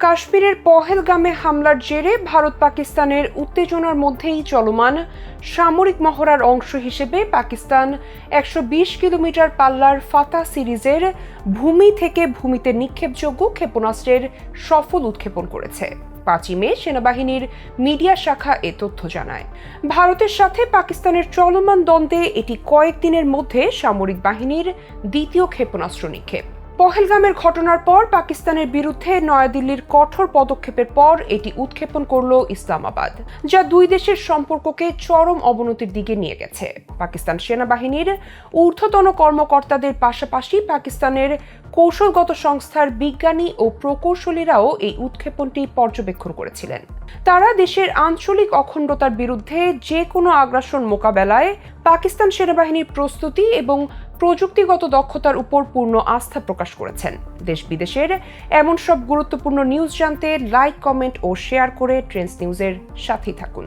কাশ্মীরের পহেলগামে হামলার জেরে ভারত পাকিস্তানের উত্তেজনার মধ্যেই চলমান সামরিক মহড়ার অংশ হিসেবে পাকিস্তান ১২০ কিলোমিটার পাল্লার ফাতা সিরিজের ভূমি থেকে ভূমিতে নিক্ষেপযোগ্য ক্ষেপণাস্ত্রের সফল উৎক্ষেপণ করেছে। ৫ই মে সেনাবাহিনীর মিডিয়া শাখা এ তথ্য জানায়। ভারতের সাথে পাকিস্তানের চলমান দ্বন্দ্বে এটি কয়েকদিনের মধ্যে সামরিক বাহিনীর দ্বিতীয় ক্ষেপণাস্ত্র নিক্ষেপ। পহেলগামের ঘটনার পর পাকিস্তানের বিরুদ্ধে নয়াদিল্লির কঠোর পদক্ষেপের পর এটি উৎক্ষেপণ করল ইসলামাবাদ, যা দুই দেশের সম্পর্ককে চরম অবনতির দিকে নিয়ে গেছে। পাকিস্তান সেনাবাহিনীর ঊর্ধ্বতন কর্মকর্তাদের পাশাপাশি পাকিস্তানের কৌশলগত সংস্থার বিজ্ঞানী ও প্রকৌশলীরাও এই উৎক্ষেপণটি পর্যবেক্ষণ করেছিলেন। তারা দেশের আঞ্চলিক অখণ্ডতার বিরুদ্ধে যে কোনো আগ্রাসন মোকাবেলায় পাকিস্তান সেনাবাহিনীর প্রস্তুতি এবং প্রযুক্তিগত দক্ষতার উপর পূর্ণ আস্থা প্রকাশ করেছেন। দেশ বিদেশের এমন সব গুরুত্বপূর্ণ নিউজ জানতে লাইক, কমেন্ট ও শেয়ার করে ট্রেন্ডস নিউজের সাথেই থাকুন।